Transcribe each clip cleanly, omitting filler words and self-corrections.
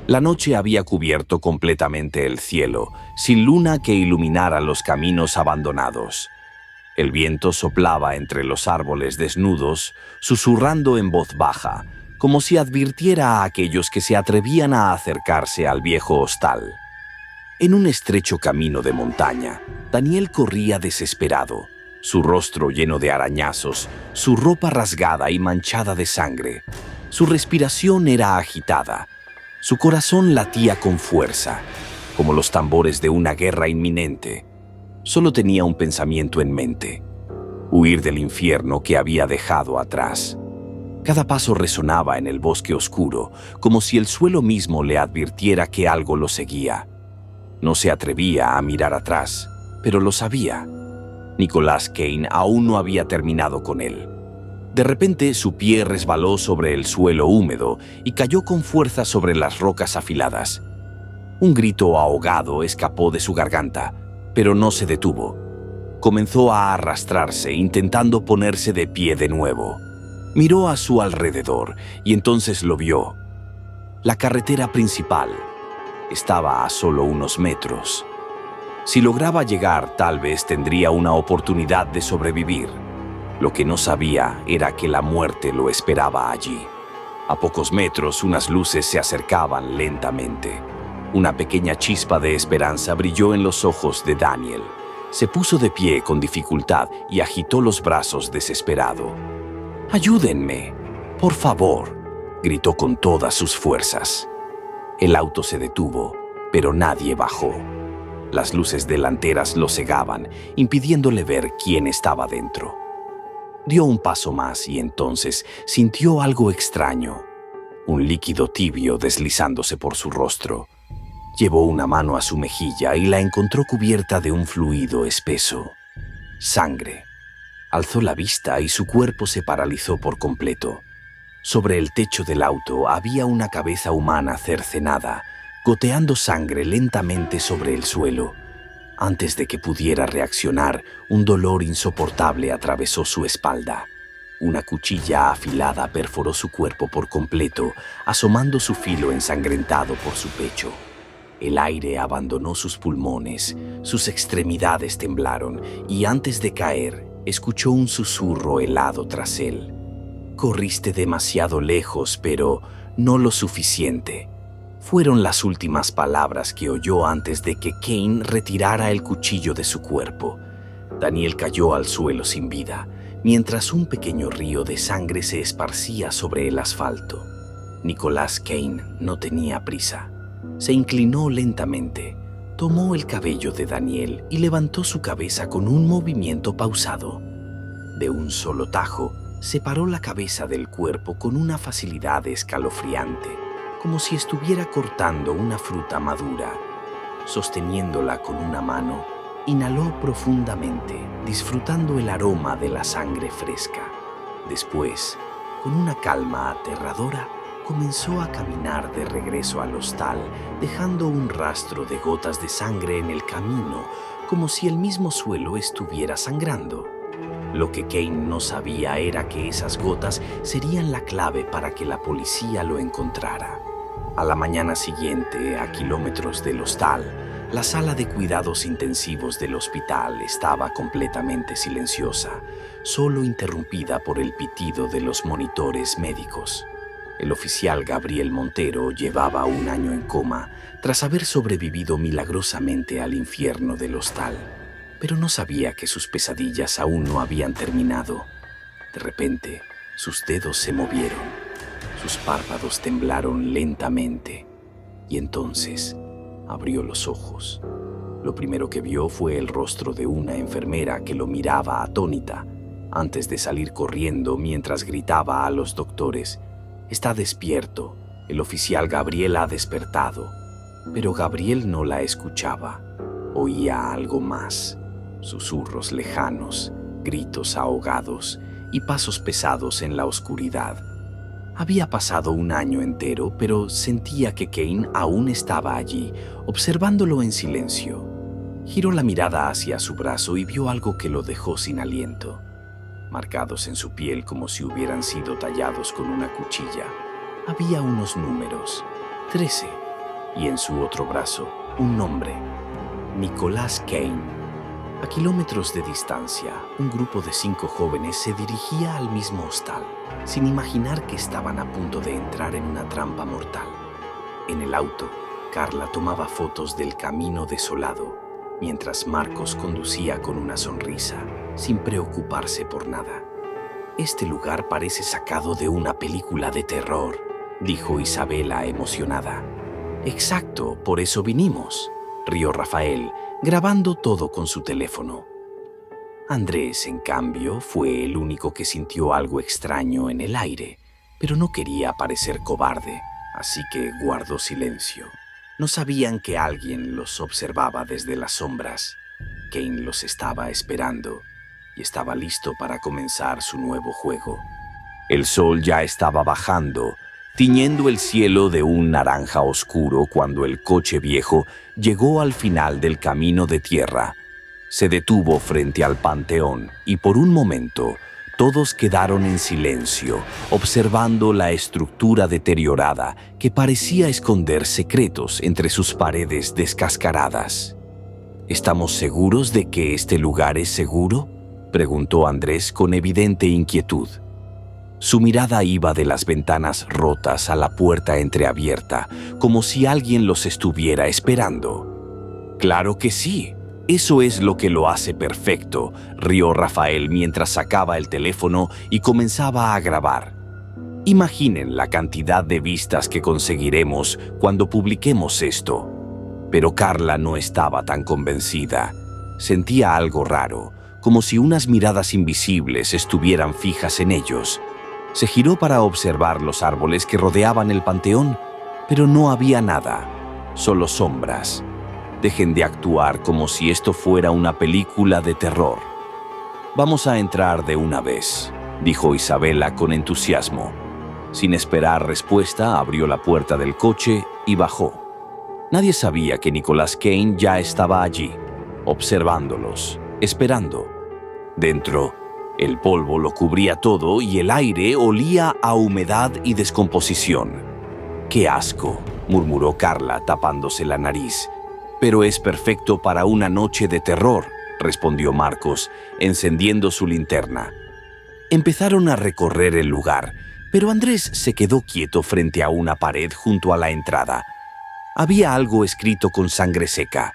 La noche había cubierto completamente el cielo, sin luna que iluminara los caminos abandonados. El viento soplaba entre los árboles desnudos, susurrando en voz baja, como si advirtiera a aquellos que se atrevían a acercarse al viejo hostal. En un estrecho camino de montaña, Daniel corría desesperado, su rostro lleno de arañazos, su ropa rasgada y manchada de sangre. Su respiración era agitada. Su corazón latía con fuerza, como los tambores de una guerra inminente. Solo tenía un pensamiento en mente: huir del infierno que había dejado atrás. Cada paso resonaba en el bosque oscuro, como si el suelo mismo le advirtiera que algo lo seguía. No se atrevía a mirar atrás, pero lo sabía. Nicholas Kane aún no había terminado con él. De repente, su pie resbaló sobre el suelo húmedo y cayó con fuerza sobre las rocas afiladas. Un grito ahogado escapó de su garganta, pero no se detuvo. Comenzó a arrastrarse, intentando ponerse de pie de nuevo. Miró a su alrededor y entonces lo vio. La carretera principal estaba a solo unos metros. Si lograba llegar, tal vez tendría una oportunidad de sobrevivir. Lo que no sabía era que la muerte lo esperaba allí. A pocos metros, unas luces se acercaban lentamente. Una pequeña chispa de esperanza brilló en los ojos de Daniel. Se puso de pie con dificultad y agitó los brazos desesperado. «¡Ayúdenme! ¡Por favor!», gritó con todas sus fuerzas. El auto se detuvo, pero nadie bajó. Las luces delanteras lo cegaban, impidiéndole ver quién estaba dentro. Dio un paso más y entonces sintió algo extraño, un líquido tibio deslizándose por su rostro. Llevó una mano a su mejilla y la encontró cubierta de un fluido espeso. Sangre. Alzó la vista y su cuerpo se paralizó por completo. Sobre el techo del auto había una cabeza humana cercenada, goteando sangre lentamente sobre el suelo. Antes de que pudiera reaccionar, un dolor insoportable atravesó su espalda. Una cuchilla afilada perforó su cuerpo por completo, asomando su filo ensangrentado por su pecho. El aire abandonó sus pulmones, sus extremidades temblaron y antes de caer, escuchó un susurro helado tras él. «Corriste demasiado lejos, pero no lo suficiente». Fueron las últimas palabras que oyó antes de que Kane retirara el cuchillo de su cuerpo. Daniel cayó al suelo sin vida, mientras un pequeño río de sangre se esparcía sobre el asfalto. Nicholas Kane no tenía prisa. Se inclinó lentamente, tomó el cabello de Daniel y levantó su cabeza con un movimiento pausado. De un solo tajo, separó la cabeza del cuerpo con una facilidad escalofriante, como si estuviera cortando una fruta madura. Sosteniéndola con una mano, inhaló profundamente, disfrutando el aroma de la sangre fresca. Después, con una calma aterradora, comenzó a caminar de regreso al hostal, dejando un rastro de gotas de sangre en el camino, como si el mismo suelo estuviera sangrando. Lo que Kane no sabía era que esas gotas serían la clave para que la policía lo encontrara. A la mañana siguiente, a kilómetros del hostal, la sala de cuidados intensivos del hospital estaba completamente silenciosa, solo interrumpida por el pitido de los monitores médicos. El oficial Gabriel Montero llevaba un año en coma tras haber sobrevivido milagrosamente al infierno del hostal, pero no sabía que sus pesadillas aún no habían terminado. De repente, sus dedos se movieron. Sus párpados temblaron lentamente y entonces abrió los ojos. Lo primero que vio fue el rostro de una enfermera que lo miraba atónita antes de salir corriendo mientras gritaba a los doctores: «Está despierto, el oficial Gabriel ha despertado». Pero Gabriel no la escuchaba. Oía algo más: susurros lejanos, gritos ahogados y pasos pesados en la oscuridad. Había pasado un año entero, pero sentía que Kane aún estaba allí, observándolo en silencio. Giró la mirada hacia su brazo y vio algo que lo dejó sin aliento. Marcados en su piel como si hubieran sido tallados con una cuchilla, había unos números: 13, y en su otro brazo un nombre: Nicholas Kane. A kilómetros de distancia, un grupo de 5 jóvenes se dirigía al mismo hostal, sin imaginar que estaban a punto de entrar en una trampa mortal. En el auto, Carla tomaba fotos del camino desolado, mientras Marcos conducía con una sonrisa, sin preocuparse por nada. «Este lugar parece sacado de una película de terror», dijo Isabela emocionada. «Exacto, por eso vinimos», rió Rafael, grabando todo con su teléfono. Andrés, en cambio, fue el único que sintió algo extraño en el aire, pero no quería parecer cobarde, así que guardó silencio. No sabían que alguien los observaba desde las sombras. Kane los estaba esperando y estaba listo para comenzar su nuevo juego. El sol ya estaba bajando, tiñendo el cielo de un naranja oscuro cuando el coche viejo llegó al final del camino de tierra. Se detuvo frente al panteón y por un momento todos quedaron en silencio, observando la estructura deteriorada que parecía esconder secretos entre sus paredes descascaradas. «¿Estamos seguros de que este lugar es seguro?», preguntó Andrés con evidente inquietud. Su mirada iba de las ventanas rotas a la puerta entreabierta, como si alguien los estuviera esperando. «Claro que sí, eso es lo que lo hace perfecto», rió Rafael mientras sacaba el teléfono y comenzaba a grabar. «Imaginen la cantidad de vistas que conseguiremos cuando publiquemos esto». Pero Carla no estaba tan convencida. Sentía algo raro, como si unas miradas invisibles estuvieran fijas en ellos. Se giró para observar los árboles que rodeaban el panteón, pero no había nada, solo sombras. «Dejen de actuar como si esto fuera una película de terror. Vamos a entrar de una vez», dijo Isabela con entusiasmo. Sin esperar respuesta, abrió la puerta del coche y bajó. Nadie sabía que Nicholas Kane ya estaba allí, observándolos, esperando. Dentro, el polvo lo cubría todo y el aire olía a humedad y descomposición. «¡Qué asco!», murmuró Carla tapándose la nariz. «Pero es perfecto para una noche de terror», respondió Marcos, encendiendo su linterna. Empezaron a recorrer el lugar, pero Andrés se quedó quieto frente a una pared junto a la entrada. Había algo escrito con sangre seca: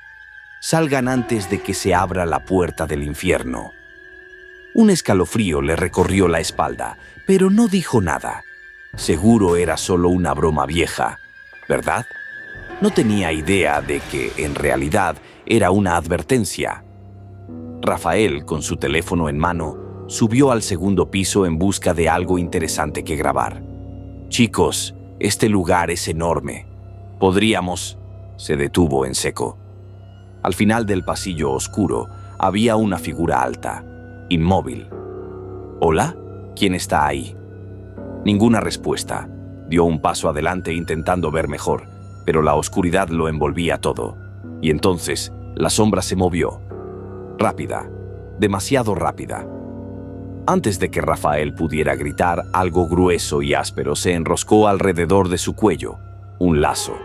«Salgan antes de que se abra la puerta del infierno». Un escalofrío le recorrió la espalda, pero no dijo nada. Seguro era solo una broma vieja, ¿verdad? No tenía idea de que, en realidad, era una advertencia. Rafael, con su teléfono en mano, subió al segundo piso en busca de algo interesante que grabar. «Chicos, este lugar es enorme. Podríamos...» Se detuvo en seco. Al final del pasillo oscuro había una figura alta, inmóvil. «¿Hola? ¿Quién está ahí?». Ninguna respuesta. Dio un paso adelante intentando ver mejor, pero la oscuridad lo envolvía todo. Y entonces la sombra se movió. Rápida, demasiado rápida. Antes de que Rafael pudiera gritar, algo grueso y áspero se enroscó alrededor de su cuello. Un lazo.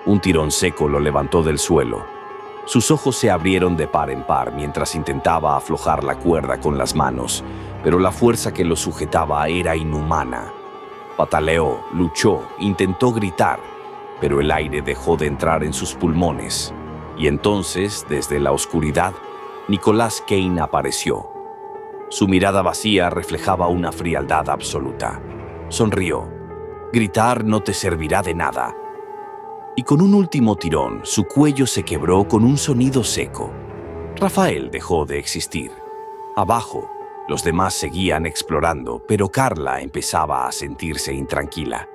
Un tirón seco lo levantó del suelo. Sus ojos se abrieron de par en par mientras intentaba aflojar la cuerda con las manos, pero la fuerza que lo sujetaba era inhumana. Pataleó, luchó, intentó gritar, pero el aire dejó de entrar en sus pulmones. Y entonces, desde la oscuridad, Nicholas Kane apareció. Su mirada vacía reflejaba una frialdad absoluta. Sonrió. «Gritar no te servirá de nada». Y con un último tirón, su cuello se quebró con un sonido seco. Rafael dejó de existir. Abajo, los demás seguían explorando, pero Carla empezaba a sentirse intranquila.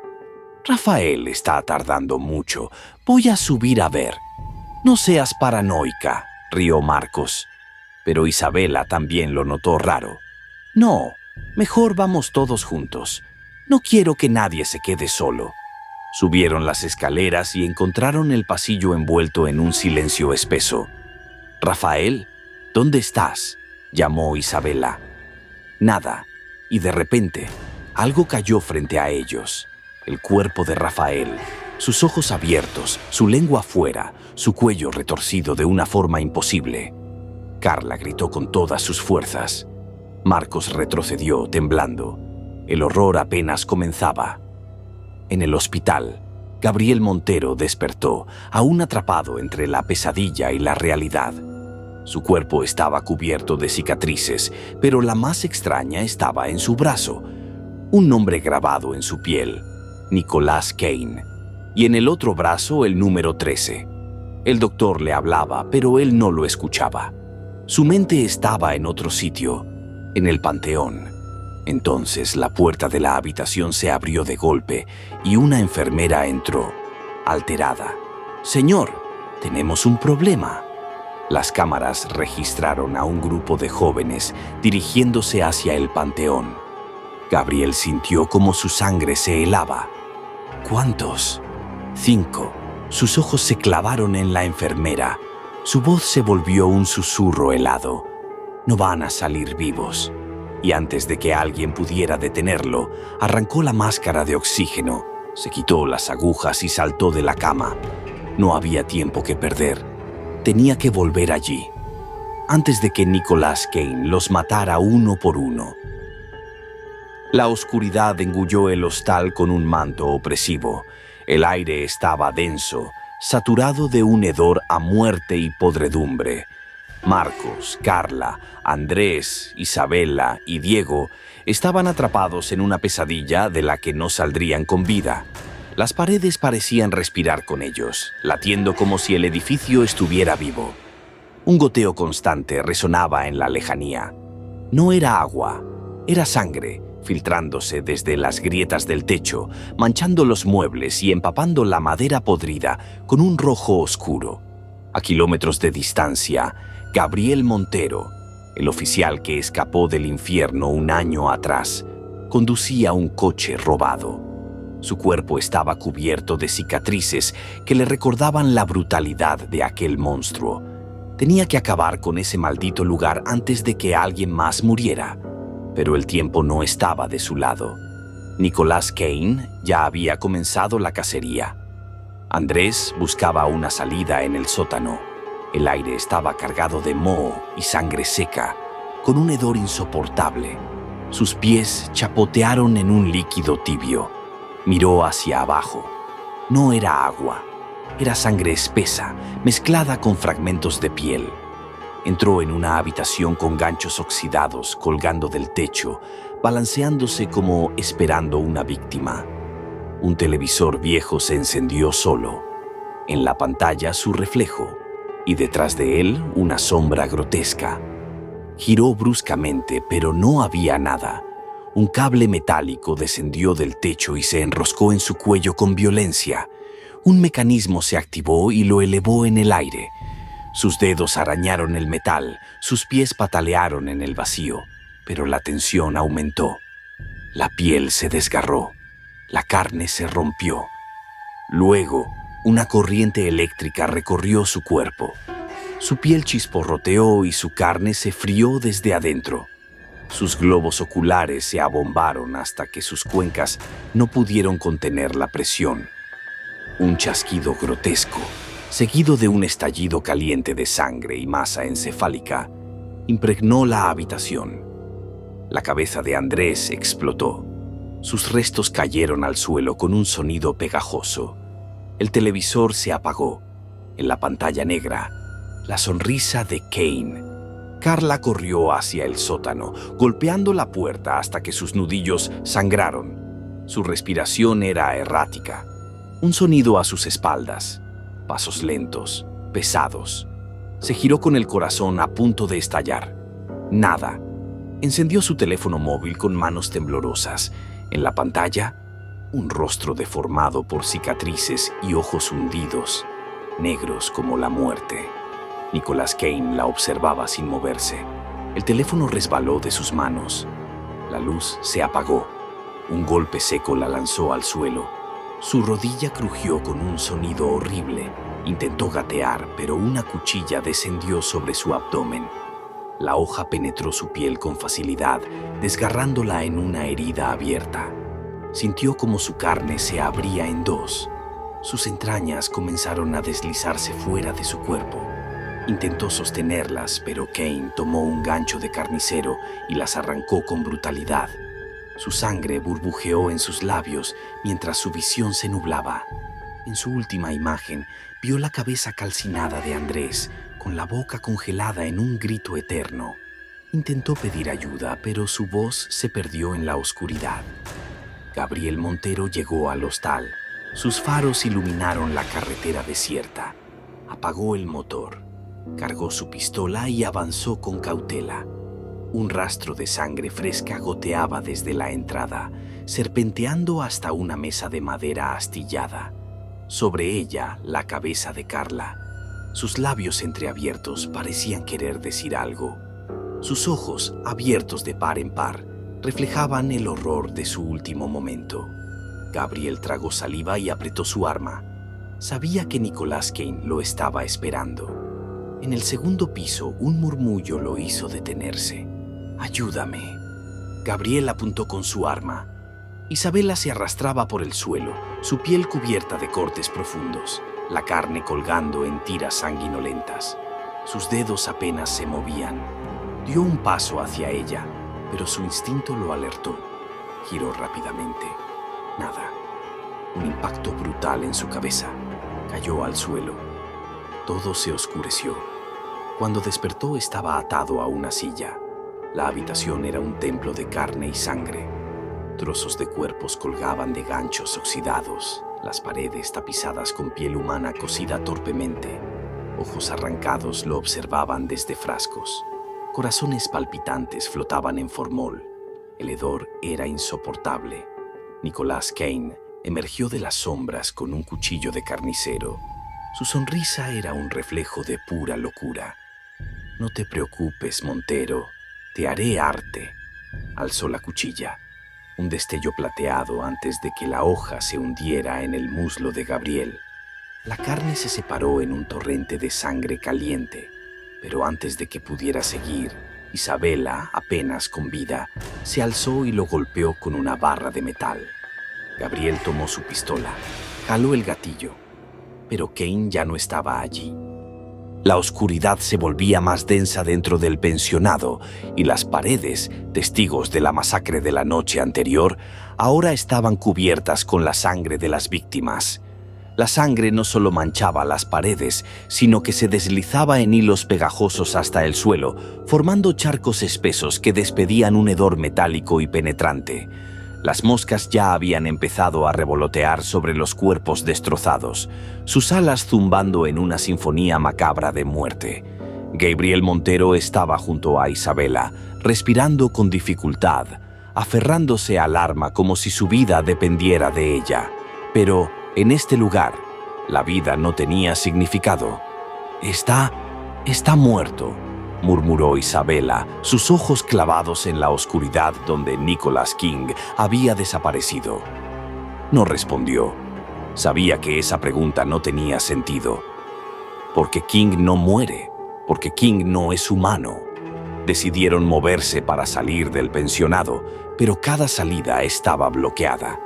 «Rafael está tardando mucho. Voy a subir a ver». «No seas paranoica», rió Marcos. Pero Isabela también lo notó raro. «No, mejor vamos todos juntos. No quiero que nadie se quede solo». Subieron las escaleras y encontraron el pasillo envuelto en un silencio espeso. «Rafael, ¿dónde estás?», llamó Isabela. Nada, y de repente, algo cayó frente a ellos. El cuerpo de Rafael, sus ojos abiertos, su lengua afuera, su cuello retorcido de una forma imposible. Carla gritó con todas sus fuerzas. Marcos retrocedió, temblando. El horror apenas comenzaba. En el hospital, Gabriel Montero despertó, aún atrapado entre la pesadilla y la realidad. Su cuerpo estaba cubierto de cicatrices, pero la más extraña estaba en su brazo. Un nombre grabado en su piel, Nicolas Kane, y en el otro brazo el número 13. El doctor le hablaba, pero él no lo escuchaba. Su mente estaba en otro sitio, en el panteón. Entonces la puerta de la habitación se abrió de golpe y una enfermera entró, alterada. «Señor, tenemos un problema». Las cámaras registraron a un grupo de jóvenes dirigiéndose hacia el panteón. Gabriel sintió como su sangre se helaba. «¿Cuántos?» «5». Sus ojos se clavaron en la enfermera. Su voz se volvió un susurro helado. «No van a salir vivos». Y antes de que alguien pudiera detenerlo, arrancó la máscara de oxígeno, se quitó las agujas y saltó de la cama. No había tiempo que perder. Tenía que volver allí, antes de que Nicolas Kane los matara uno por uno. La oscuridad engulló el hostal con un manto opresivo. El aire estaba denso, saturado de un hedor a muerte y podredumbre. Marcos, Carla, Andrés, Isabela y Diego estaban atrapados en una pesadilla de la que no saldrían con vida. Las paredes parecían respirar con ellos, latiendo como si el edificio estuviera vivo. Un goteo constante resonaba en la lejanía. No era agua, era sangre, filtrándose desde las grietas del techo, manchando los muebles y empapando la madera podrida con un rojo oscuro. A kilómetros de distancia, Gabriel Montero, el oficial que escapó del infierno un año atrás, conducía un coche robado. Su cuerpo estaba cubierto de cicatrices que le recordaban la brutalidad de aquel monstruo. Tenía que acabar con ese maldito lugar antes de que alguien más muriera. Pero el tiempo no estaba de su lado. Nicolas Kane ya había comenzado la cacería. Andrés buscaba una salida en el sótano. El aire estaba cargado de moho y sangre seca, con un hedor insoportable. Sus pies chapotearon en un líquido tibio. Miró hacia abajo. No era agua, era sangre espesa, mezclada con fragmentos de piel. Entró en una habitación con ganchos oxidados colgando del techo, balanceándose como esperando una víctima. Un televisor viejo se encendió solo. En la pantalla su reflejo, y detrás de él una sombra grotesca. Giró bruscamente, pero no había nada. Un cable metálico descendió del techo y se enroscó en su cuello con violencia. Un mecanismo se activó y lo elevó en el aire. Sus dedos arañaron el metal, sus pies patalearon en el vacío, pero la tensión aumentó. La piel se desgarró, la carne se rompió. Luego, una corriente eléctrica recorrió su cuerpo. Su piel chisporroteó y su carne se frió desde adentro. Sus globos oculares se abombaron hasta que sus cuencas no pudieron contener la presión. Un chasquido grotesco, seguido de un estallido caliente de sangre y masa encefálica, impregnó la habitación. La cabeza de Andrés explotó. Sus restos cayeron al suelo con un sonido pegajoso. El televisor se apagó. En la pantalla negra, la sonrisa de Kane. Carla corrió hacia el sótano, golpeando la puerta hasta que sus nudillos sangraron. Su respiración era errática. Un sonido a sus espaldas. Pasos lentos, pesados. Se giró con el corazón a punto de estallar. Nada. Encendió su teléfono móvil con manos temblorosas. En la pantalla, un rostro deformado por cicatrices y ojos hundidos, negros como la muerte. Nicolas Kane la observaba sin moverse. El teléfono resbaló de sus manos. La luz se apagó. Un golpe seco la lanzó al suelo. Su rodilla crujió con un sonido horrible. Intentó gatear, pero una cuchilla descendió sobre su abdomen. La hoja penetró su piel con facilidad, desgarrándola en una herida abierta. Sintió como su carne se abría en dos. Sus entrañas comenzaron a deslizarse fuera de su cuerpo. Intentó sostenerlas, pero Cain tomó un gancho de carnicero y las arrancó con brutalidad. Su sangre burbujeó en sus labios mientras su visión se nublaba. En su última imagen, vio la cabeza calcinada de Andrés, con la boca congelada en un grito eterno. Intentó pedir ayuda, pero su voz se perdió en la oscuridad. Gabriel Montero llegó al hostal. Sus faros iluminaron la carretera desierta. Apagó el motor, cargó su pistola y avanzó con cautela. Un rastro de sangre fresca goteaba desde la entrada, serpenteando hasta una mesa de madera astillada. Sobre ella, la cabeza de Carla. Sus labios entreabiertos parecían querer decir algo. Sus ojos, abiertos de par en par, reflejaban el horror de su último momento. Gabriel tragó saliva y apretó su arma. Sabía que Nicolas Cain lo estaba esperando. En el segundo piso, un murmullo lo hizo detenerse. «Ayúdame». Gabriel apuntó con su arma. Isabela se arrastraba por el suelo, su piel cubierta de cortes profundos, la carne colgando en tiras sanguinolentas. Sus dedos apenas se movían. Dio un paso hacia ella, pero su instinto lo alertó. Giró rápidamente. Nada. Un impacto brutal en su cabeza. Cayó al suelo. Todo se oscureció. Cuando despertó estaba atado a una silla. La habitación era un templo de carne y sangre. Trozos de cuerpos colgaban de ganchos oxidados, las paredes tapizadas con piel humana cocida torpemente. Ojos arrancados lo observaban desde frascos. Corazones palpitantes flotaban en formol. El hedor era insoportable. Nicolas Cain emergió de las sombras con un cuchillo de carnicero. Su sonrisa era un reflejo de pura locura. «No te preocupes, Montero, te haré arte». Alzó la cuchilla. Un destello plateado antes de que la hoja se hundiera en el muslo de Gabriel. La carne se separó en un torrente de sangre caliente, pero antes de que pudiera seguir, Isabela, apenas con vida, se alzó y lo golpeó con una barra de metal. Gabriel tomó su pistola, jaló el gatillo, pero Cain ya no estaba allí. La oscuridad se volvía más densa dentro del pensionado y las paredes, testigos de la masacre de la noche anterior, ahora estaban cubiertas con la sangre de las víctimas. La sangre no solo manchaba las paredes, sino que se deslizaba en hilos pegajosos hasta el suelo, formando charcos espesos que despedían un hedor metálico y penetrante. Las moscas ya habían empezado a revolotear sobre los cuerpos destrozados, sus alas zumbando en una sinfonía macabra de muerte. Gabriel Montero estaba junto a Isabela, respirando con dificultad, aferrándose al arma como si su vida dependiera de ella. Pero en este lugar, la vida no tenía significado. Está muerto», murmuró Isabela, sus ojos clavados en la oscuridad donde Nicolas King había desaparecido. No respondió. Sabía que esa pregunta no tenía sentido. Porque King no muere, porque King no es humano. Decidieron moverse para salir del pensionado, pero cada salida estaba bloqueada.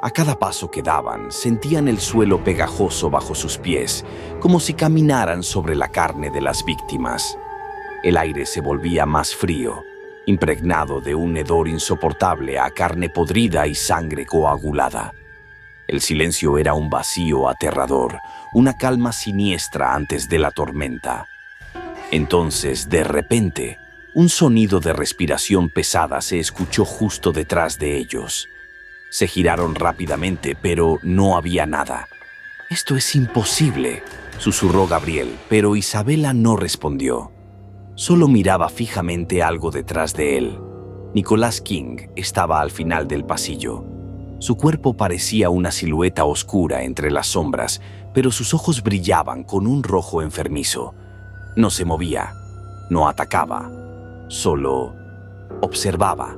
A cada paso que daban, sentían el suelo pegajoso bajo sus pies, como si caminaran sobre la carne de las víctimas. El aire se volvía más frío, impregnado de un hedor insoportable a carne podrida y sangre coagulada. El silencio era un vacío aterrador, una calma siniestra antes de la tormenta. Entonces, de repente, un sonido de respiración pesada se escuchó justo detrás de ellos. Se giraron rápidamente, pero no había nada. «Esto es imposible», susurró Gabriel, pero Isabela no respondió. Solo miraba fijamente algo detrás de él. Nicolas King estaba al final del pasillo. Su cuerpo parecía una silueta oscura entre las sombras, pero sus ojos brillaban con un rojo enfermizo. No se movía, no atacaba, solo observaba.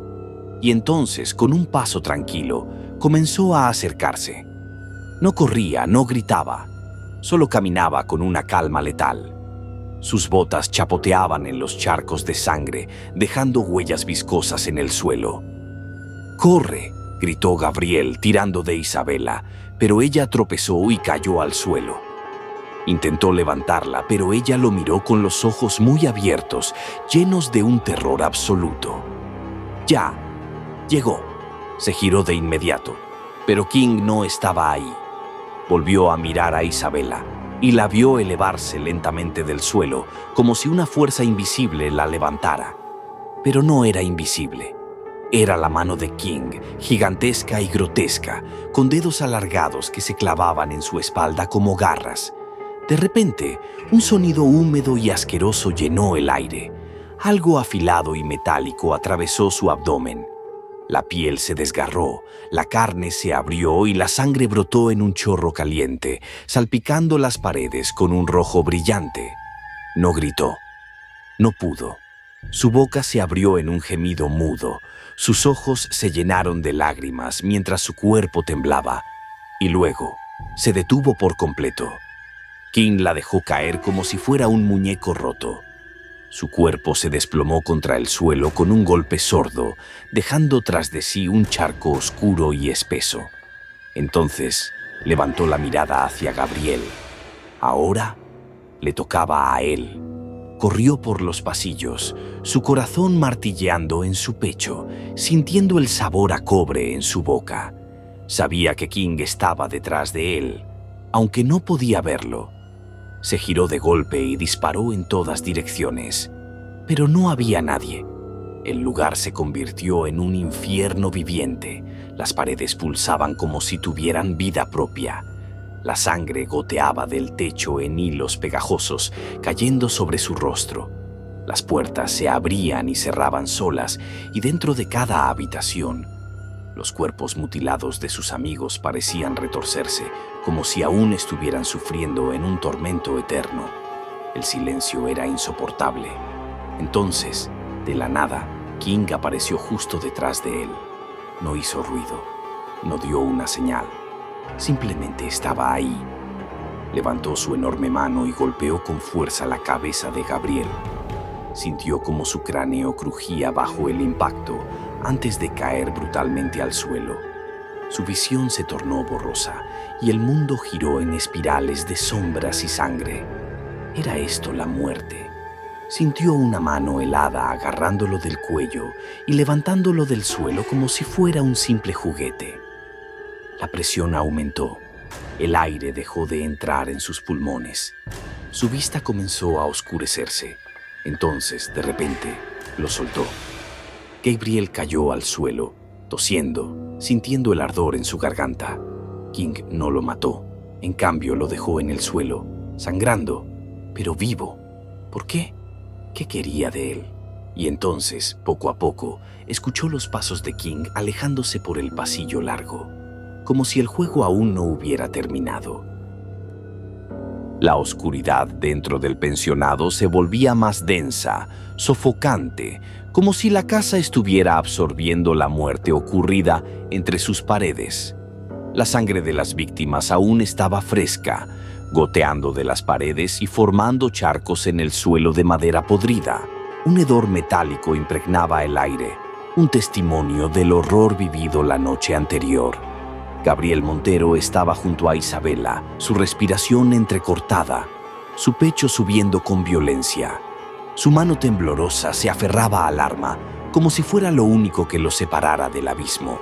Y entonces, con un paso tranquilo, comenzó a acercarse. No corría, no gritaba, solo caminaba con una calma letal. Sus botas chapoteaban en los charcos de sangre, dejando huellas viscosas en el suelo. «¡Corre!», gritó Gabriel tirando de Isabela, pero ella tropezó y cayó al suelo. Intentó levantarla, pero ella lo miró con los ojos muy abiertos, llenos de un terror absoluto. Ya, llegó. Se giró de inmediato, pero King no estaba ahí. Volvió a mirar a Isabela y la vio elevarse lentamente del suelo, como si una fuerza invisible la levantara. Pero no era invisible. Era la mano de King, gigantesca y grotesca, con dedos alargados que se clavaban en su espalda como garras. De repente, un sonido húmedo y asqueroso llenó el aire. Algo afilado y metálico atravesó su abdomen. La piel se desgarró, la carne se abrió y la sangre brotó en un chorro caliente, salpicando las paredes con un rojo brillante. No gritó. No pudo. Su boca se abrió en un gemido mudo. Sus ojos se llenaron de lágrimas mientras su cuerpo temblaba. Y luego, se detuvo por completo. King la dejó caer como si fuera un muñeco roto. Su cuerpo se desplomó contra el suelo con un golpe sordo, dejando tras de sí un charco oscuro y espeso. Entonces, levantó la mirada hacia Gabriel. Ahora, le tocaba a él. Corrió por los pasillos, su corazón martilleando en su pecho, sintiendo el sabor a cobre en su boca. Sabía que King estaba detrás de él, aunque no podía verlo. Se giró de golpe y disparó en todas direcciones, pero no había nadie. El lugar se convirtió en un infierno viviente. Las paredes pulsaban como si tuvieran vida propia. La sangre goteaba del techo en hilos pegajosos, cayendo sobre su rostro. Las puertas se abrían y cerraban solas, y dentro de cada habitación, los cuerpos mutilados de sus amigos parecían retorcerse, como si aún estuvieran sufriendo en un tormento eterno. El silencio era insoportable. Entonces, de la nada, King apareció justo detrás de él. No hizo ruido, no dio una señal. Simplemente estaba ahí. Levantó su enorme mano y golpeó con fuerza la cabeza de Gabriel. Sintió como su cráneo crujía bajo el impacto antes de caer brutalmente al suelo. Su visión se tornó borrosa y el mundo giró en espirales de sombras y sangre. ¿Era esto la muerte? Sintió una mano helada agarrándolo del cuello y levantándolo del suelo como si fuera un simple juguete. La presión aumentó. El aire dejó de entrar en sus pulmones. Su vista comenzó a oscurecerse. Entonces, de repente, lo soltó. Gabriel cayó al suelo, tosiendo, sintiendo el ardor en su garganta. King no lo mató. En cambio, lo dejó en el suelo, sangrando, pero vivo. ¿Por qué? ¿Qué quería de él? Y entonces, poco a poco, escuchó los pasos de King alejándose por el pasillo largo, como si el juego aún no hubiera terminado. La oscuridad dentro del pensionado se volvía más densa, sofocante, como si la casa estuviera absorbiendo la muerte ocurrida entre sus paredes. La sangre de las víctimas aún estaba fresca, goteando de las paredes y formando charcos en el suelo de madera podrida. Un hedor metálico impregnaba el aire, un testimonio del horror vivido la noche anterior. Gabriel Montero estaba junto a Isabela, su respiración entrecortada, su pecho subiendo con violencia. Su mano temblorosa se aferraba al arma, como si fuera lo único que lo separara del abismo.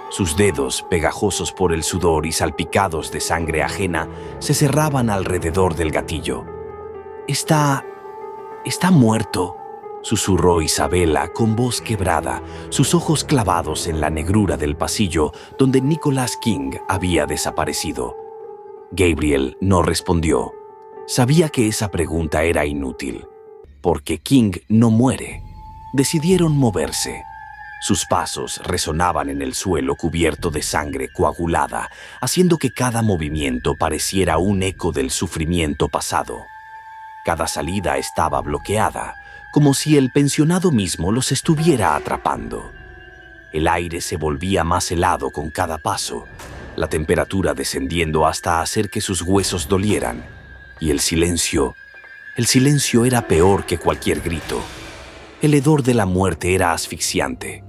Sus dedos, pegajosos por el sudor y salpicados de sangre ajena, se cerraban alrededor del gatillo. Está muerto», susurró Isabela con voz quebrada, sus ojos clavados en la negrura del pasillo donde Nicholas King había desaparecido. Gabriel no respondió. Sabía que esa pregunta era inútil, porque King no muere. Decidieron moverse. Sus pasos resonaban en el suelo cubierto de sangre coagulada, haciendo que cada movimiento pareciera un eco del sufrimiento pasado. Cada salida estaba bloqueada, como si el pensionado mismo los estuviera atrapando. El aire se volvía más helado con cada paso, la temperatura descendiendo hasta hacer que sus huesos dolieran, y el silencio era peor que cualquier grito. El hedor de la muerte era asfixiante.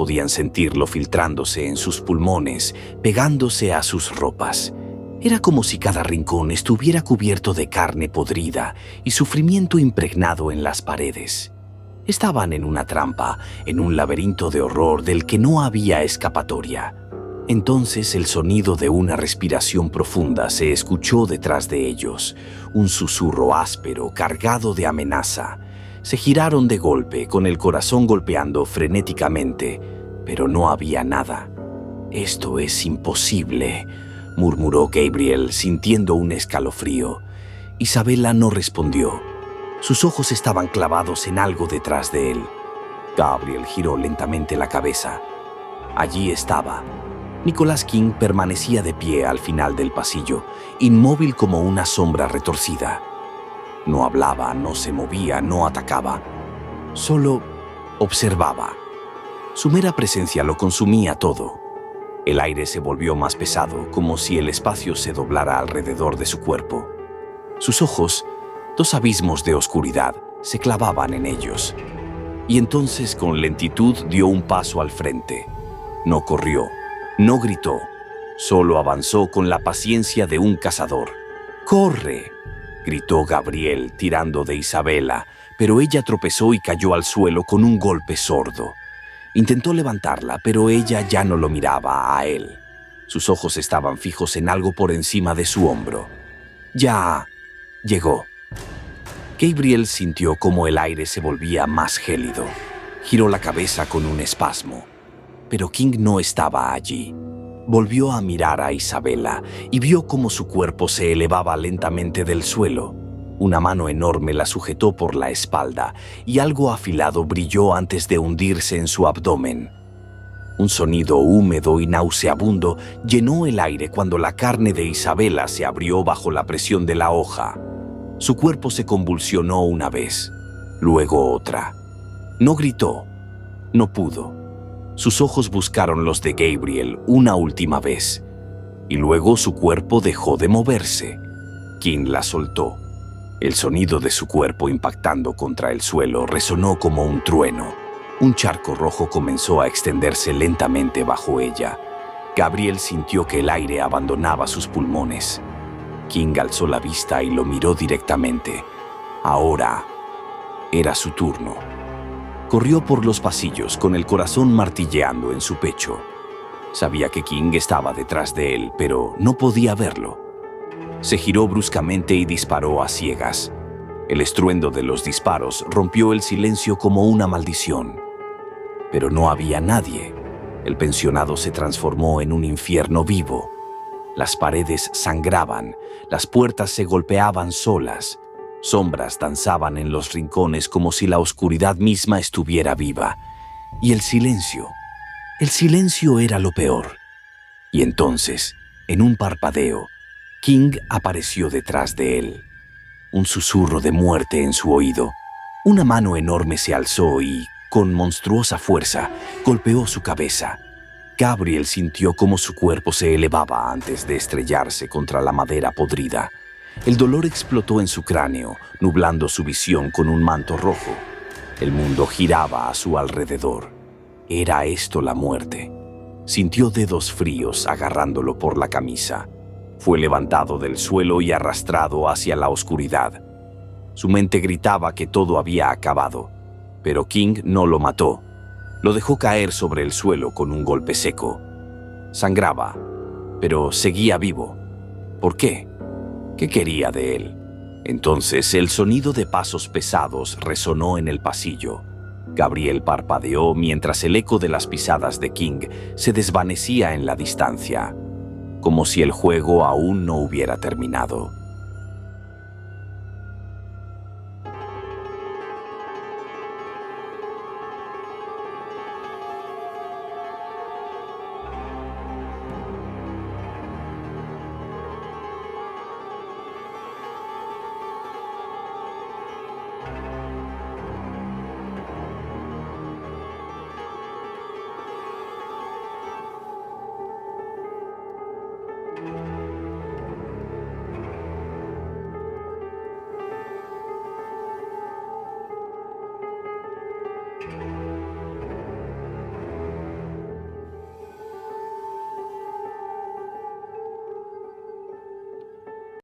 podían sentirlo filtrándose en sus pulmones, pegándose a sus ropas. Era como si cada rincón estuviera cubierto de carne podrida y sufrimiento impregnado en las paredes. Estaban en una trampa, en un laberinto de horror del que no había escapatoria. Entonces el sonido de una respiración profunda se escuchó detrás de ellos, un susurro áspero cargado de amenaza. Se giraron de golpe, con el corazón golpeando frenéticamente, pero no había nada. «Esto es imposible», murmuró Gabriel, sintiendo un escalofrío. Isabela no respondió. Sus ojos estaban clavados en algo detrás de él. Gabriel giró lentamente la cabeza. Allí estaba. Nicholas King permanecía de pie al final del pasillo, inmóvil como una sombra retorcida. No hablaba, no se movía, no atacaba. Solo observaba. Su mera presencia lo consumía todo. El aire se volvió más pesado, como si el espacio se doblara alrededor de su cuerpo. Sus ojos, dos abismos de oscuridad, se clavaban en ellos. Y entonces, con lentitud, dio un paso al frente. No corrió, no gritó, solo avanzó con la paciencia de un cazador. «¡Corre!», gritó Gabriel, tirando de Isabela, pero ella tropezó y cayó al suelo con un golpe sordo. Intentó levantarla, pero ella ya no lo miraba a él. Sus ojos estaban fijos en algo por encima de su hombro. «Ya llegó». Gabriel sintió cómo el aire se volvía más gélido. Giró la cabeza con un espasmo. Pero King no estaba allí. Volvió a mirar a Isabela y vio cómo su cuerpo se elevaba lentamente del suelo. Una mano enorme la sujetó por la espalda y algo afilado brilló antes de hundirse en su abdomen. Un sonido húmedo y nauseabundo llenó el aire cuando la carne de Isabela se abrió bajo la presión de la hoja. Su cuerpo se convulsionó una vez, luego otra. No gritó, no pudo. Sus ojos buscaron los de Gabriel una última vez, y luego su cuerpo dejó de moverse. King la soltó. El sonido de su cuerpo impactando contra el suelo resonó como un trueno. Un charco rojo comenzó a extenderse lentamente bajo ella. Gabriel sintió que el aire abandonaba sus pulmones. King alzó la vista y lo miró directamente. Ahora era su turno. Corrió por los pasillos con el corazón martilleando en su pecho. Sabía que King estaba detrás de él, pero no podía verlo. Se giró bruscamente y disparó a ciegas. El estruendo de los disparos rompió el silencio como una maldición. Pero no había nadie. El pensionado se transformó en un infierno vivo. Las paredes sangraban, las puertas se golpeaban solas. Sombras danzaban en los rincones como si la oscuridad misma estuviera viva. Y el silencio era lo peor. Y entonces, en un parpadeo, King apareció detrás de él. Un susurro de muerte en su oído. Una mano enorme se alzó y, con monstruosa fuerza, golpeó su cabeza. Gabriel sintió cómo su cuerpo se elevaba antes de estrellarse contra la madera podrida. El dolor explotó en su cráneo, nublando su visión con un manto rojo. El mundo giraba a su alrededor. ¿Era esto la muerte? Sintió dedos fríos agarrándolo por la camisa. Fue levantado del suelo y arrastrado hacia la oscuridad. Su mente gritaba que todo había acabado, pero King no lo mató. Lo dejó caer sobre el suelo con un golpe seco. Sangraba, pero seguía vivo. ¿Por qué? ¿Qué quería de él? Entonces el sonido de pasos pesados resonó en el pasillo. Gabriel parpadeó mientras el eco de las pisadas de King se desvanecía en la distancia, como si el juego aún no hubiera terminado.